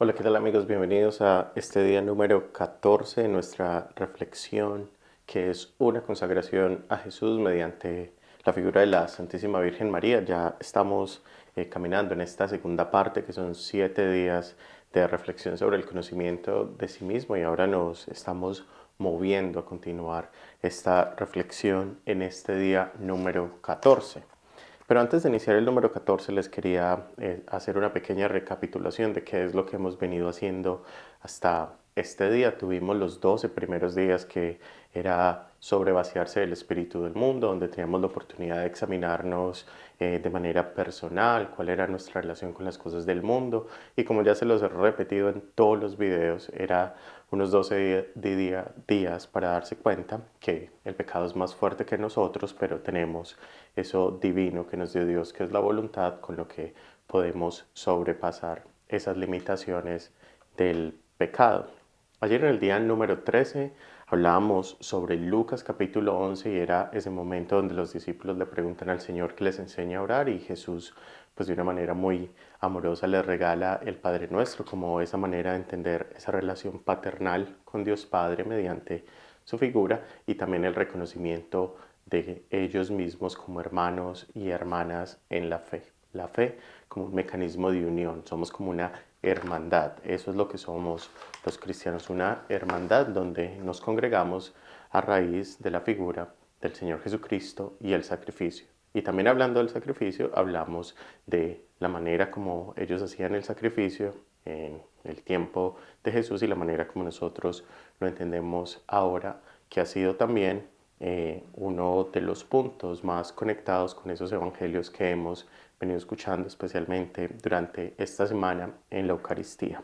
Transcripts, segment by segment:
Hola, ¿qué tal amigos? Bienvenidos a este día número 14 de nuestra reflexión, que es una consagración a Jesús mediante la figura de la Santísima Virgen María. Ya estamos caminando en esta segunda parte, que son 7 días de reflexión sobre el conocimiento de sí mismo, y ahora nos estamos moviendo a continuar esta reflexión en este día número 14. Pero antes de iniciar el número 14 les quería hacer una pequeña recapitulación de qué es lo que hemos venido haciendo hasta este día. Tuvimos los 12 primeros días que era sobre vaciarse del espíritu del mundo, donde teníamos la oportunidad de examinarnos de manera personal, cuál era nuestra relación con las cosas del mundo. Y como ya se los he repetido en todos los videos, era unos 12 días para darse cuenta que el pecado es más fuerte que nosotros, pero tenemos eso divino que nos dio Dios, que es la voluntad, con lo que podemos sobrepasar esas limitaciones del pecado. Ayer en el día número 13 hablábamos sobre Lucas capítulo 11 y era ese momento donde los discípulos le preguntan al Señor que les enseña a orar, y Jesús pues de una manera muy amorosa les regala el Padre Nuestro como esa manera de entender esa relación paternal con Dios Padre mediante su figura, y también el reconocimiento de ellos mismos como hermanos y hermanas en la fe. La fe como un mecanismo de unión, somos como una hermandad, eso es lo que somos los cristianos, una hermandad donde nos congregamos a raíz de la figura del Señor Jesucristo y el sacrificio. Y también hablando del sacrificio, hablamos de la manera como ellos hacían el sacrificio en el tiempo de Jesús y la manera como nosotros lo entendemos ahora, que ha sido también uno de los puntos más conectados con esos evangelios que hemos venido escuchando, especialmente durante esta semana en la Eucaristía.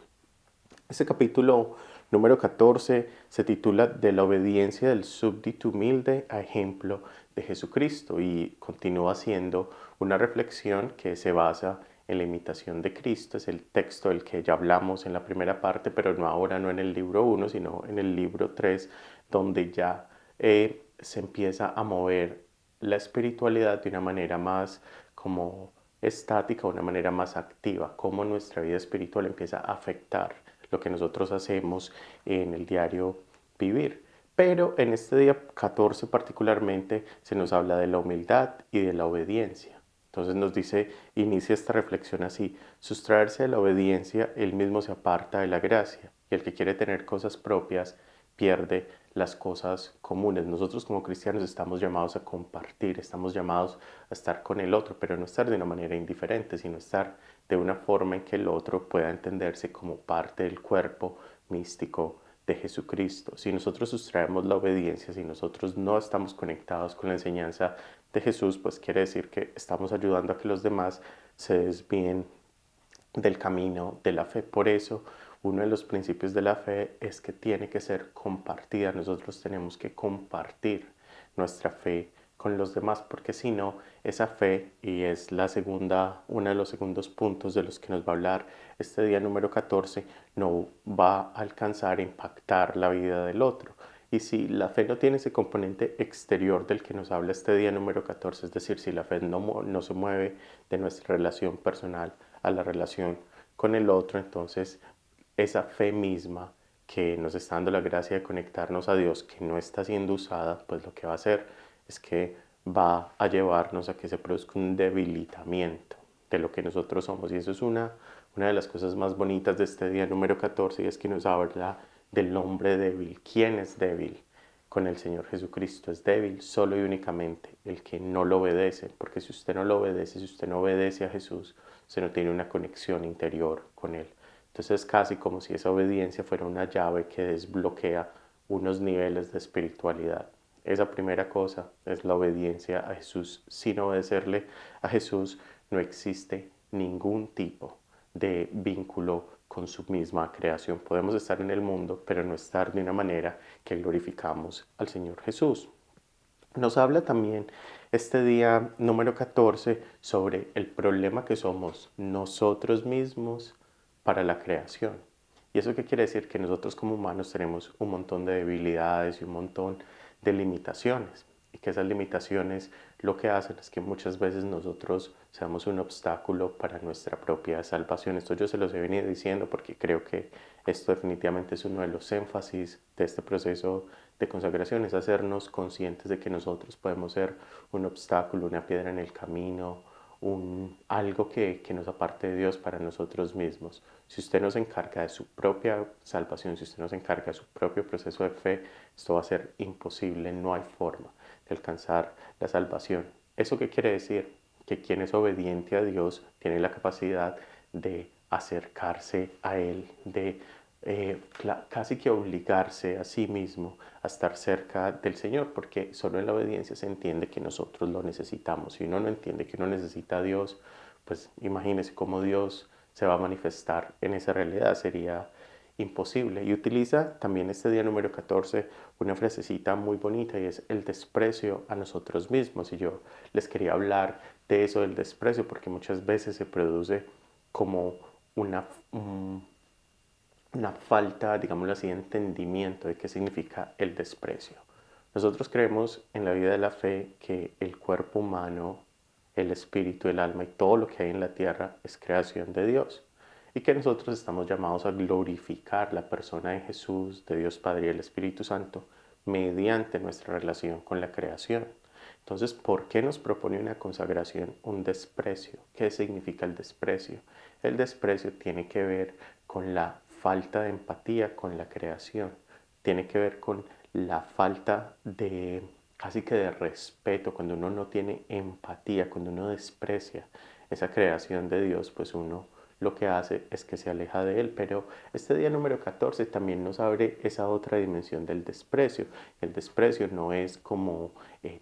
Este capítulo número 14 se titula De la obediencia del súbdito humilde a ejemplo de Jesucristo, y continúa siendo una reflexión que se basa en la imitación de Cristo. Es el texto del que ya hablamos en la primera parte, pero no ahora, no en el libro 1, sino en el libro 3, donde ya se empieza a mover la espiritualidad de una manera más como estática, una manera más activa, cómo nuestra vida espiritual empieza a afectar lo que nosotros hacemos en el diario vivir. Pero en este día 14 particularmente se nos habla de la humildad y de la obediencia. Entonces nos dice, inicia esta reflexión así: sustraerse de la obediencia, él mismo se aparta de la gracia, y el que quiere tener cosas propias pierde las cosas comunes. Nosotros como cristianos estamos llamados a compartir, estamos llamados a estar con el otro, pero no estar de una manera indiferente, sino estar de una forma en que el otro pueda entenderse como parte del cuerpo místico de Jesucristo. Si nosotros sustraemos la obediencia, si nosotros no estamos conectados con la enseñanza de Jesús, pues quiere decir que estamos ayudando a que los demás se desvíen del camino de la fe. Por eso, uno de los principios de la fe es que tiene que ser compartida. Nosotros tenemos que compartir nuestra fe con los demás, porque si no, esa fe, y es la segunda, uno de los segundos puntos de los que nos va a hablar este día número 14, no va a alcanzar a impactar la vida del otro. Y si la fe no tiene ese componente exterior del que nos habla este día número 14, es decir, si la fe no se mueve de nuestra relación personal a la relación con el otro, entonces esa fe misma que nos está dando la gracia de conectarnos a Dios, que no está siendo usada, pues lo que va a hacer es que va a llevarnos a que se produzca un debilitamiento de lo que nosotros somos. Y eso es una de las cosas más bonitas de este día número 14, y es que nos habla del hombre débil. ¿Quién es débil? Con el Señor Jesucristo es débil solo y únicamente el que no lo obedece, porque si usted no lo obedece, si usted no obedece a Jesús, usted no tiene una conexión interior con Él. Entonces es casi como si esa obediencia fuera una llave que desbloquea unos niveles de espiritualidad. Esa primera cosa es la obediencia a Jesús. Sin obedecerle a Jesús no existe ningún tipo de vínculo con su misma creación. Podemos estar en el mundo, pero no estar de una manera que glorificamos al Señor Jesús. Nos habla también este día número 14 sobre el problema que somos nosotros mismos para la creación. ¿Y eso qué quiere decir? Que nosotros como humanos tenemos un montón de debilidades y un montón de limitaciones. y que esas limitaciones lo que hacen es que muchas veces nosotros seamos un obstáculo para nuestra propia salvación. Esto yo se los he venido diciendo porque creo que esto definitivamente es uno de los énfasis de este proceso de consagración, es hacernos conscientes de que nosotros podemos ser un obstáculo, una piedra en el camino, algo que nos aparte de Dios para nosotros mismos. Si usted no se encarga de su propia salvación, si usted no se encarga de su propio proceso de fe, esto va a ser imposible, no hay forma de alcanzar la salvación. ¿Eso qué quiere decir? Que quien es obediente a Dios tiene la capacidad de acercarse a Él, de casi que obligarse a sí mismo a estar cerca del Señor, porque solo en la obediencia se entiende que nosotros lo necesitamos. Si uno no entiende que uno necesita a Dios, pues imagínese cómo Dios se va a manifestar en esa realidad, sería imposible. Y utiliza también este día número 14 una frasecita muy bonita y es el desprecio a nosotros mismos. Y yo les quería hablar de eso del desprecio porque muchas veces se produce como una, una falta, digámoslo así, de entendimiento de qué significa el desprecio. Nosotros creemos en la vida de la fe que el cuerpo humano, el espíritu, el alma y todo lo que hay en la tierra es creación de Dios y que nosotros estamos llamados a glorificar la persona de Jesús, de Dios Padre y el Espíritu Santo mediante nuestra relación con la creación. Entonces, ¿por qué nos propone una consagración un desprecio? ¿Qué significa el desprecio? El desprecio tiene que ver con la falta de empatía con la creación, tiene que ver con la falta de casi que de respeto, cuando uno no tiene empatía, cuando uno desprecia esa creación de Dios, pues uno lo que hace es que se aleja de Él. Pero este día número 14 también nos abre esa otra dimensión del desprecio. El desprecio no es como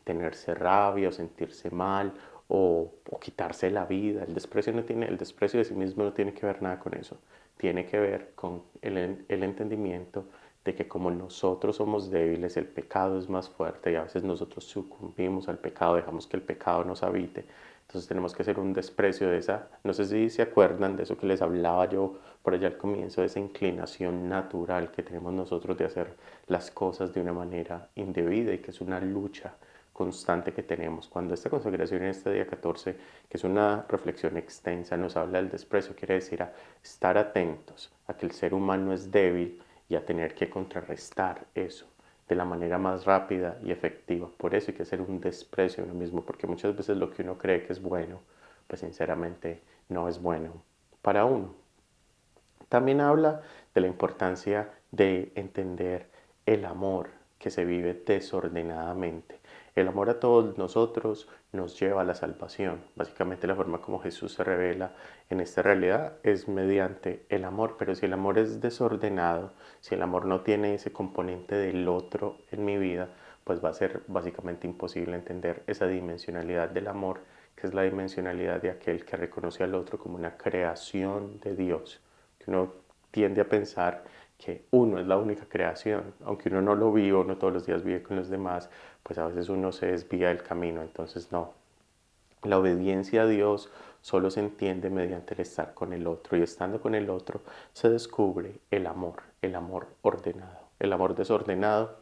tenerse rabia o sentirse mal o quitarse la vida. El desprecio de sí mismo no tiene que ver nada con eso. Tiene que ver con el entendimiento de que como nosotros somos débiles, el pecado es más fuerte y a veces nosotros sucumbimos al pecado, dejamos que el pecado nos habite. Entonces tenemos que hacer un desprecio de esa, no sé si se acuerdan de eso que les hablaba yo por allá al comienzo, de esa inclinación natural que tenemos nosotros de hacer las cosas de una manera indebida y que es una lucha constante que tenemos. Cuando esta consagración en este día 14, que es una reflexión extensa, nos habla del desprecio, quiere decir a estar atentos a que el ser humano es débil y a tener que contrarrestar eso de la manera más rápida y efectiva. Por eso hay que hacer un desprecio de uno mismo, porque muchas veces lo que uno cree que es bueno, pues sinceramente no es bueno para uno. También habla de la importancia de entender el amor que se vive desordenadamente. El amor a todos nosotros nos lleva a la salvación. Básicamente la forma como Jesús se revela en esta realidad es mediante el amor, pero si el amor es desordenado, si el amor no tiene ese componente del otro en mi vida, pues va a ser básicamente imposible entender esa dimensionalidad del amor, que es la dimensionalidad de aquel que reconoce al otro como una creación de Dios, que uno tiende a pensar que uno es la única creación, aunque uno no lo vive, no todos los días vive con los demás, pues a veces uno se desvía del camino, entonces no. La obediencia a Dios solo se entiende mediante el estar con el otro y estando con el otro se descubre el amor ordenado. El amor desordenado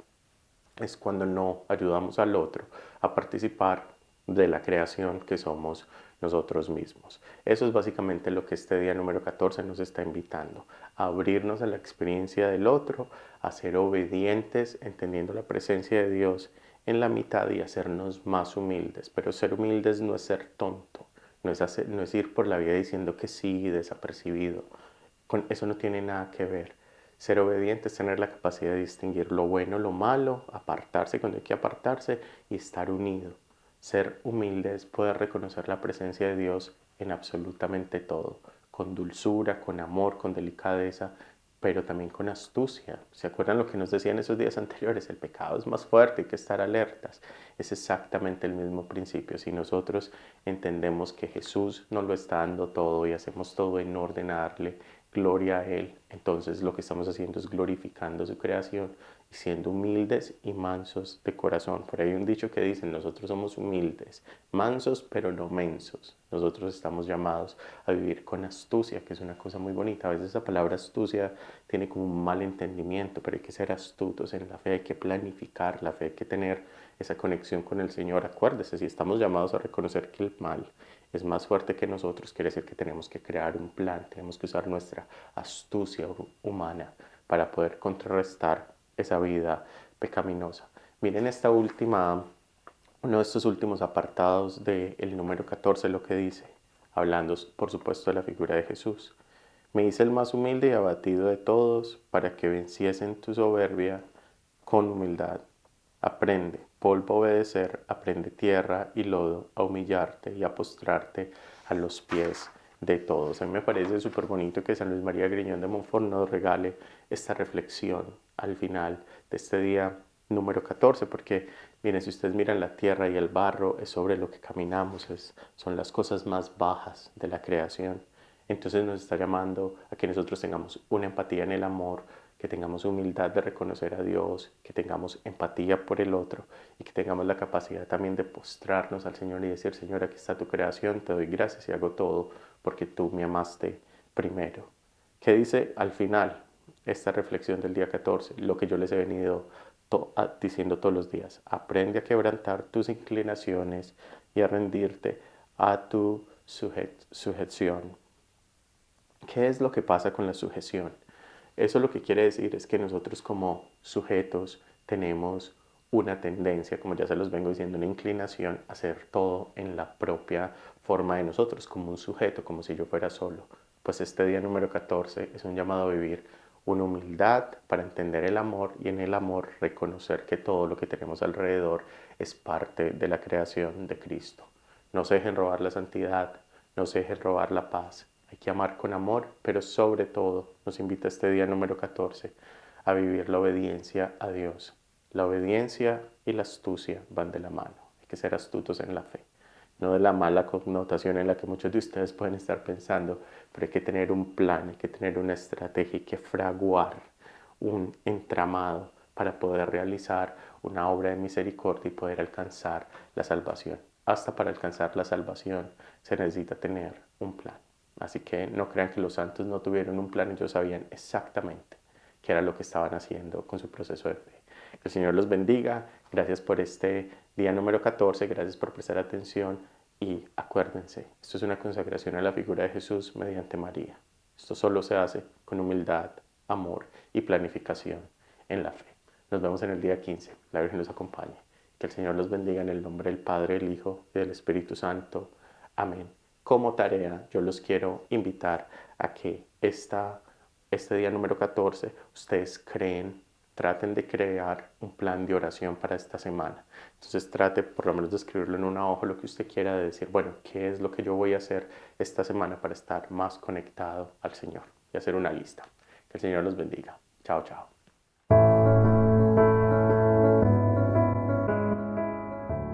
es cuando no ayudamos al otro a participar de la creación que somos nosotros mismos. Eso es básicamente lo que este día número 14 nos está invitando, a abrirnos a la experiencia del otro, a ser obedientes, entendiendo la presencia de Dios en la mitad y hacernos más humildes. Pero ser humildes no es ser tonto, no es ir por la vida diciendo que sí, desapercibido. Con eso no tiene nada que ver. Ser obediente es tener la capacidad de distinguir lo bueno, lo malo, apartarse cuando hay que apartarse y estar unido. Ser humilde es poder reconocer la presencia de Dios en absolutamente todo, con dulzura, con amor, con delicadeza, pero también con astucia. ¿Se acuerdan lo que nos decían esos días anteriores? El pecado es más fuerte, hay que estar alertas. Es exactamente el mismo principio. Si nosotros entendemos que Jesús nos lo está dando todo y hacemos todo en orden a darle gloria a Él, entonces lo que estamos haciendo es glorificando su creación y siendo humildes y mansos de corazón. Por ahí hay un dicho que dice, nosotros somos humildes, mansos pero no mensos. Nosotros estamos llamados a vivir con astucia, que es una cosa muy bonita. A veces esa palabra astucia tiene como un mal entendimiento, pero hay que ser astutos en la fe, hay que planificar, la fe hay que tener esa conexión con el Señor. Acuérdese, si estamos llamados a reconocer que el mal es más fuerte que nosotros, quiere decir que tenemos que crear un plan, tenemos que usar nuestra astucia humana para poder contrarrestar esa vida pecaminosa. Miren uno de estos últimos apartados del número 14, lo que dice, hablando por supuesto de la figura de Jesús. Me hice el más humilde y abatido de todos para que venciesen tu soberbia con humildad. Aprende, polvo a obedecer, aprende tierra y lodo a humillarte y a postrarte a los pies de todos. A mí me parece súper bonito que San Luis María Griñón de Montfort nos regale esta reflexión al final de este día número 14, porque miren, si ustedes miran la tierra y el barro, es sobre lo que caminamos, son las cosas más bajas de la creación. Entonces nos está llamando a que nosotros tengamos una empatía en el amor, que tengamos humildad de reconocer a Dios, que tengamos empatía por el otro y que tengamos la capacidad también de postrarnos al Señor y decir, Señor, aquí está tu creación, te doy gracias y hago todo porque tú me amaste primero. ¿Qué dice al final esta reflexión del día 14? Lo que yo les he venido diciendo todos los días. Aprende a quebrantar tus inclinaciones y a rendirte a tu sujeción. ¿Qué es lo que pasa con la sujeción? Eso lo que quiere decir es que nosotros como sujetos tenemos una tendencia, como ya se los vengo diciendo, una inclinación a hacer todo en la propia forma de nosotros, como un sujeto, como si yo fuera solo. Pues este día número 14 es un llamado a vivir una humildad para entender el amor y en el amor reconocer que todo lo que tenemos alrededor es parte de la creación de Cristo. No se dejen robar la santidad, no se dejen robar la paz. Hay que amar con amor, pero sobre todo nos invita este día número 14 a vivir la obediencia a Dios. La obediencia y la astucia van de la mano. Hay que ser astutos en la fe. No de la mala connotación en la que muchos de ustedes pueden estar pensando, pero hay que tener un plan, hay que tener una estrategia, hay que fraguar un entramado para poder realizar una obra de misericordia y poder alcanzar la salvación. Hasta para alcanzar la salvación se necesita tener un plan. Así que no crean que los santos no tuvieron un plan, ellos sabían exactamente qué era lo que estaban haciendo con su proceso de fe. Que el Señor los bendiga. Gracias por este día número 14, gracias por prestar atención y acuérdense, esto es una consagración a la figura de Jesús mediante María. Esto solo se hace con humildad, amor y planificación en la fe. Nos vemos en el día 15. La Virgen los acompañe. Que el Señor los bendiga en el nombre del Padre, del Hijo y del Espíritu Santo. Amén. Como tarea, yo los quiero invitar a que este día número 14 ustedes traten de crear un plan de oración para esta semana. Entonces trate por lo menos de escribirlo en una hoja, lo que usted quiera, de decir, bueno, ¿qué es lo que yo voy a hacer esta semana para estar más conectado al Señor? Y hacer una lista. Que el Señor los bendiga. Chao, chao.